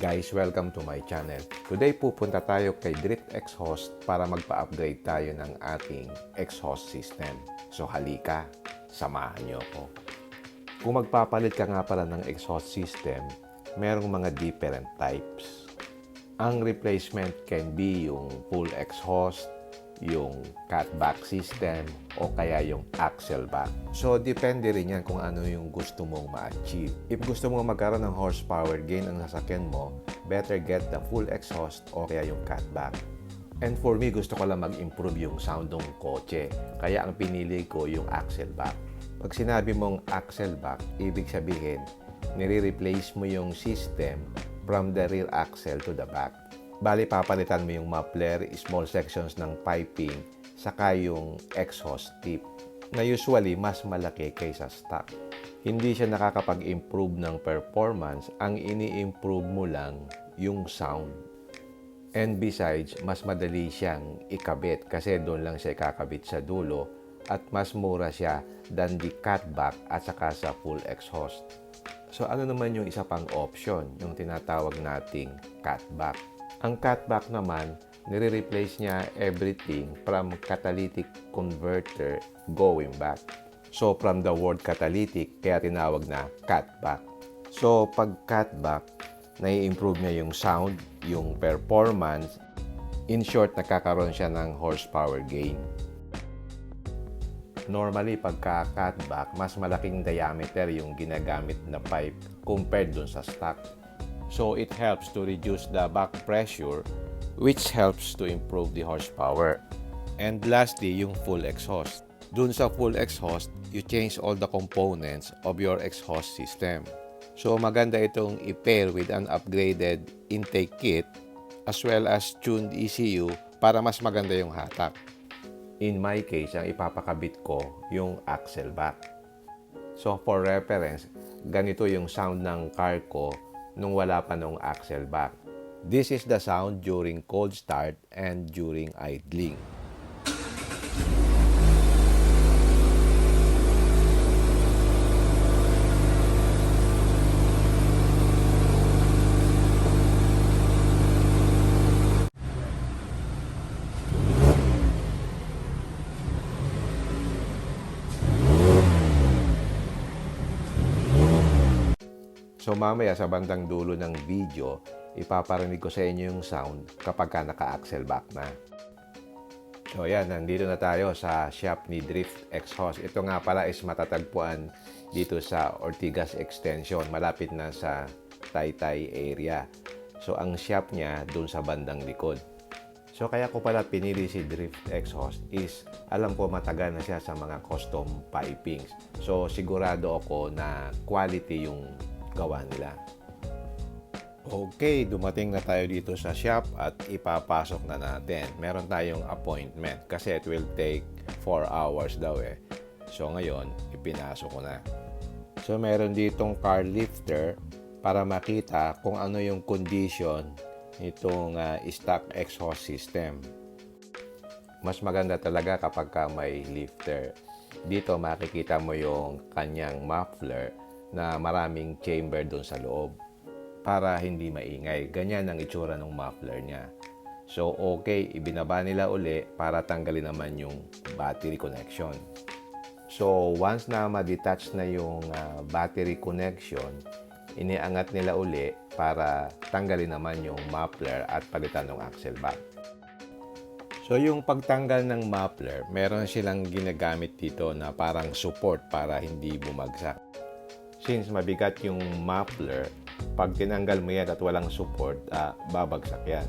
Guys, welcome to my channel. Today pupunta tayo kay Drift Exhaust para magpa-upgrade tayo ng ating exhaust system. So halika, samahan niyo ako. Kung magpapalit ka nga pala ng exhaust system, merong mga different types. Ang replacement can be yung full exhaust, yung cutback system, o kaya yung axle back. So, depende rin yan kung ano yung gusto mong ma-achieve. If gusto mong magkaroon ng horsepower gain ang sasakyan mo, better get the full exhaust o kaya yung cutback. And for me, gusto ko lang mag-improve yung sound ng kotse. Kaya ang pinili ko yung axle back. Pag sinabi mong axle back, ibig sabihin, nire-replace mo yung system from the rear axle to the back. Bali, papalitan mo yung muffler, small sections ng piping, saka yung exhaust tip, na usually mas malaki kaysa stock. Hindi siya nakakapag-improve ng performance, ang ini-improve mo lang yung sound. And besides, mas madali siyang ikabit kasi doon lang siya ikakabit sa dulo at mas mura siya than the cutback at saka sa full exhaust. So ano naman yung isa pang option, yung tinatawag nating cutback. Ang cutback naman, nire-replace niya everything from catalytic converter going back. So, from the word catalytic, kaya tinawag na cutback. So, pag cutback, nai-improve niya yung sound, yung performance. In short, nakakaroon siya ng horsepower gain. Normally, pagka cutback, mas malaking diameter yung ginagamit na pipe compared dun sa stock. So, it helps to reduce the back pressure, which helps to improve the horsepower. And lastly, yung full exhaust. Dun sa full exhaust, you change all the components of your exhaust system. So, maganda itong i-pair with an upgraded intake kit as well as tuned ECU para mas maganda yung hatak. In my case, ang ipapakabit ko yung axle back. So, for reference, ganito yung sound ng car ko nung wala pa nung axle back. This is the sound during cold start and during idling. So mamaya sa bandang dulo ng video, ipaparinig ko sa inyo yung sound kapag ka naka-axle back na. So yan, nandito na tayo sa shop ni Drift Exhaust. Ito nga pala is matatagpuan dito sa Ortigas Extension, malapit na sa Taytay area. So ang shop niya dun sa bandang likod. So kaya ko pala pinili si Drift Exhaust is alam ko matagal na siya sa mga custom pipings. So sigurado ako na quality yung gawa nila. Okay, dumating na tayo dito sa shop at ipapasok na natin. Meron tayong appointment kasi it will take 4 hours daw eh. So ngayon, ipinasok ko na. So meron ditong car lifter para makita kung ano yung condition nitong stock exhaust system. Mas maganda talaga kapag may lifter. Dito makikita mo yung kanyang muffler na maraming chamber doon sa loob para hindi maingay. Ganyan ang itsura ng muffler niya. So, okay, ibinaba nila uli para tanggalin naman yung battery connection. So, once na ma-detach na yung battery connection, iniangat nila uli para tanggalin naman yung muffler at palitan ng axle back. So, yung pagtanggal ng muffler, meron silang ginagamit dito na parang support para hindi bumagsak. Since mabigat yung muffler, pag tinanggal mo yan at walang support, babagsak yan.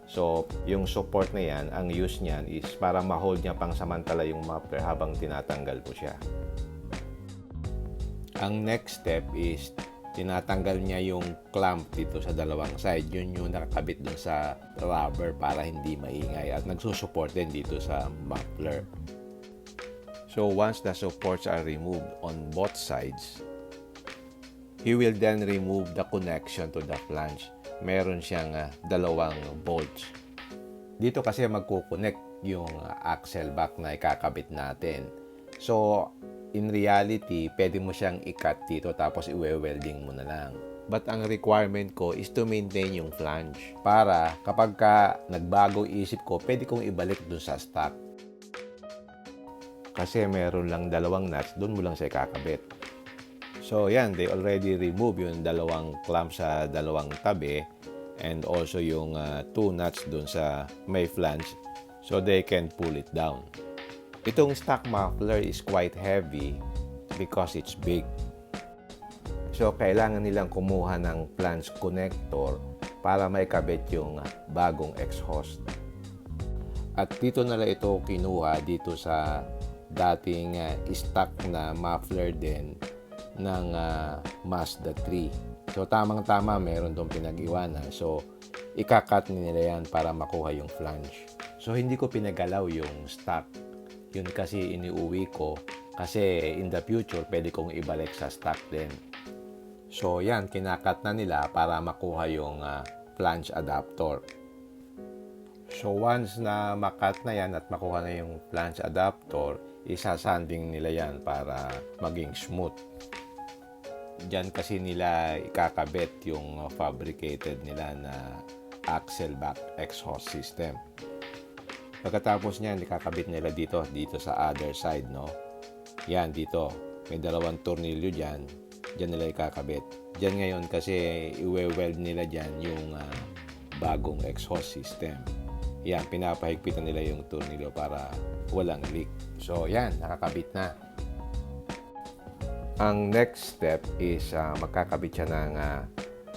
So, yung support na yan, ang use niyan is para ma-hold niya pang samantala yung muffler habang tinatanggal mo siya. Ang next step is tinatanggal niya yung clamp dito sa dalawang side. Yun yung nakakabit dun sa rubber para hindi maingay at nagsusupport din dito sa muffler. So, once the supports are removed on both sides, he will then remove the connection to the flange. Meron siyang dalawang bolts. Dito kasi magkukonect yung axle back na ikakabit natin. So, in reality, pwede mo siyang i-cut dito tapos i-welding mo na lang. But ang requirement ko is to maintain yung flange. Para kapag ka nagbago isip ko, pwede kong ibalik dun sa stock. Kasi meron lang dalawang nuts, dun mo lang siya kakabit. So yan, they already remove yung dalawang clamp sa dalawang tabi and also yung 2 nuts dun sa may flange so they can pull it down. Itong stock muffler is quite heavy because it's big. So kailangan nilang kumuha ng flange connector para maikabit yung bagong exhaust. At dito na lang ito kinuha dito sa dating stock na muffler din ng Mazda 3. So tamang-tama meron tong pinag-iwanan. So ikakat nila yan para makuha yung flange. So hindi ko pinagalaw yung stock. Yun kasi iniuwi ko kasi in the future pwede kong ibalik sa stock din. So yan, kinakat na nila para makuha yung flange adapter. So once na makat na yan at makuha na yung flange adapter, isasanding nila yan para maging smooth. Diyan kasi nila ikakabit yung fabricated nila na axle back exhaust system. Pagkatapos niyan, ikakabit nila dito sa other side, no? Yan, dito. May dalawang tornilyo dyan. Diyan nila ikakabit. Diyan ngayon kasi iwe-weld nila dyan yung bagong exhaust system. Yan, pinapahigpitan nila yung tornilyo para walang leak. So, yan, nakakabit na. Ang next step is magkakabit siya ng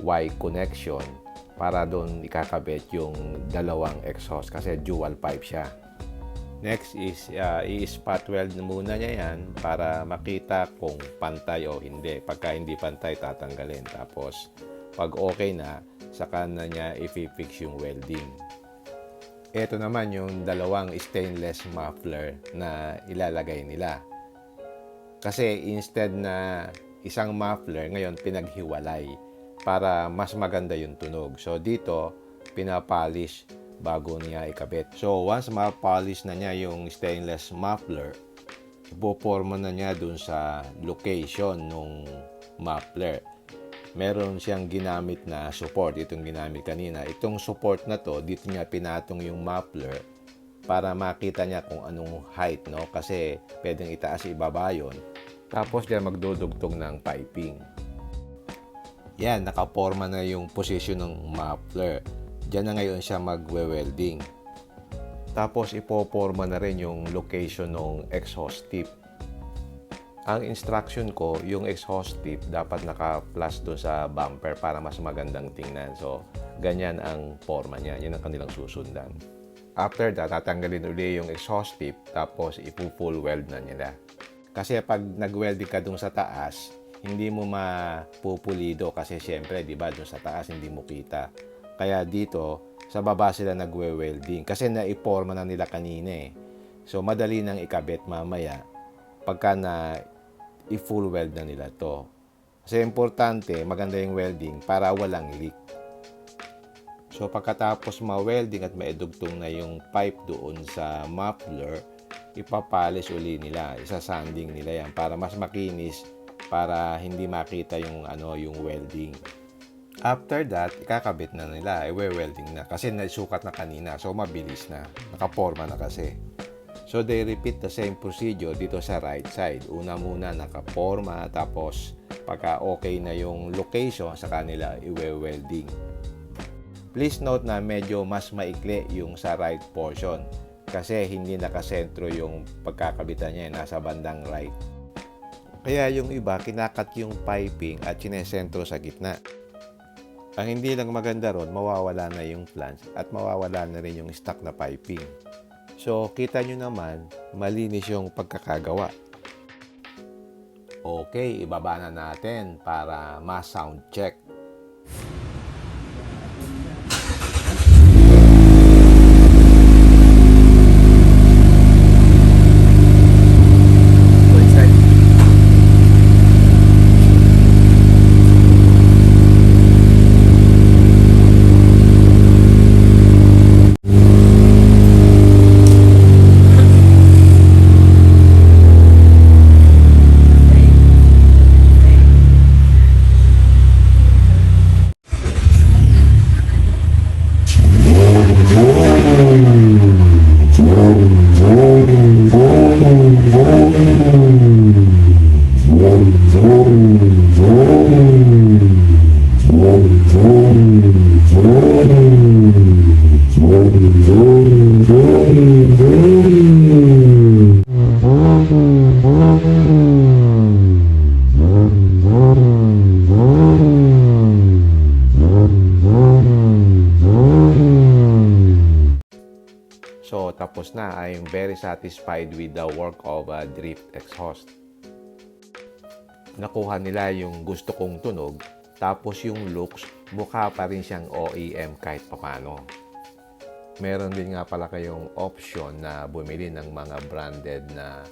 Y connection para doon ikakabit yung dalawang exhaust kasi dual pipe siya. Next is i-spot weld muna niya yan para makita kung pantay o hindi. Pagka hindi pantay, tatanggalin. Tapos, pag okay na, saka na niya i-fix yung welding. Ito naman yung dalawang stainless muffler na ilalagay nila. Kasi instead na isang muffler, ngayon pinaghiwalay para mas maganda yung tunog. So dito, pinapolish bago niya ikabit. So once ma-polish na niya yung stainless muffler, ipoporma na niya dun sa location ng muffler. Meron siyang ginamit na support, itong ginamit kanina. Itong support na to, dito niya pinatong yung muffler para makita niya kung anong height, no? Kasi pwedeng itaas ibaba yun. Tapos diyan magdudugtong ng piping. Yan, nakaporma na yung position ng muffler. Diyan na ngayon siya magwe-welding. Tapos ipoporma na rin yung location ng exhaust tip. Ang instruction ko, yung exhaust tip dapat naka-plus doon sa bumper para mas magandang tingnan. So, ganyan ang forma niya. Yan ang kanilang susundan. After that, tatanggalin uli yung exhaust tip tapos ipo-full weld na nila. Kasi pag nag-welding ka doon sa taas, hindi mo mapupulido kasi syempre, di ba, doon sa taas hindi mo kita. Kaya dito, sa baba sila nagwe-welding kasi naiporma na nila kanina eh. So, madali nang ikabit mamaya pagka na i-full weld na nila to. Kasi importante, maganda yung welding para walang leak. So, pagkatapos ma-welding at maidugtong na yung pipe doon sa muffler, ipapalis uli nila, isasanding nila yan para mas makinis, para hindi makita yung yung welding. After that, ikakabit na nila, i-welding na kasi naisukat na kanina, so mabilis na, nakaporma na kasi. So they repeat the same procedure dito sa right side. Una muna nakaporma, tapos pagka okay na yung location sa kanila, i-welding. Please note na medyo mas maikli yung sa right portion kasi hindi nakasentro yung pagkakabitan niya, nasa bandang right. Kaya yung iba, kinakat yung piping at sinesentro sa gitna. Ang hindi lang maganda ron, mawawala na yung flange at mawawala na rin yung stock na piping. So, kita nyo naman, malinis yung pagkakagawa. Okay, ibaba na natin para ma-sound check. So, tapos na. I'm very satisfied with the work of drift exhaust. Nakuha nila yung gusto kong tunog, tapos yung looks, mukha pa rin siyang OEM kahit papano. Meron din nga pala kayong option na bumili ng mga branded na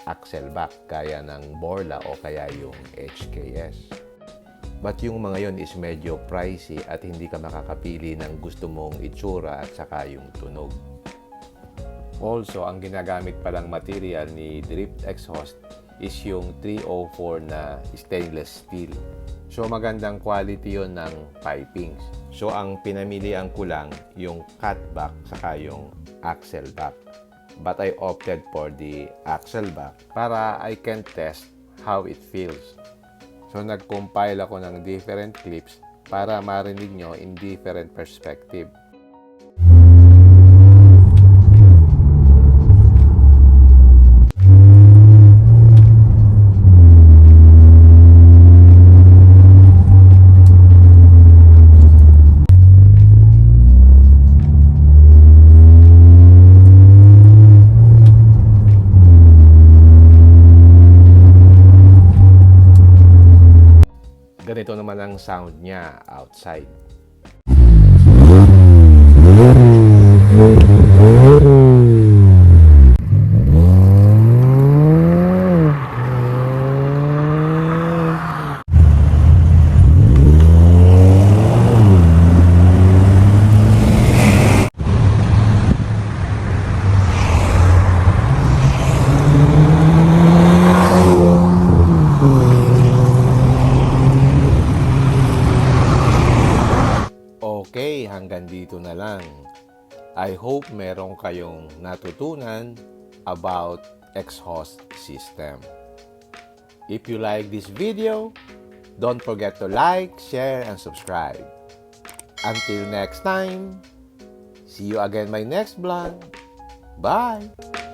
axle back gaya ng Borla o kaya yung HKS. But yung mga yon is medyo pricey at hindi ka makakapili ng gusto mong itsura at saka yung tunog. Also, ang ginagamit palang material ni Drift Exhaust is yung 304 na stainless steel. So, magandang quality yon ng pipings. So, ang pinamilian ko lang yung cutback saka yung axle back. But I opted for the axle back para I can test how it feels. So, nag-compile ako ng different clips para marinig nyo in different perspective. Ganito naman ang sound niya outside. Okay, hanggang dito na lang. I hope meron kayong natutunan about exhaust system. If you like this video, don't forget to like, share, and subscribe. Until next time, see you again my next vlog. Bye!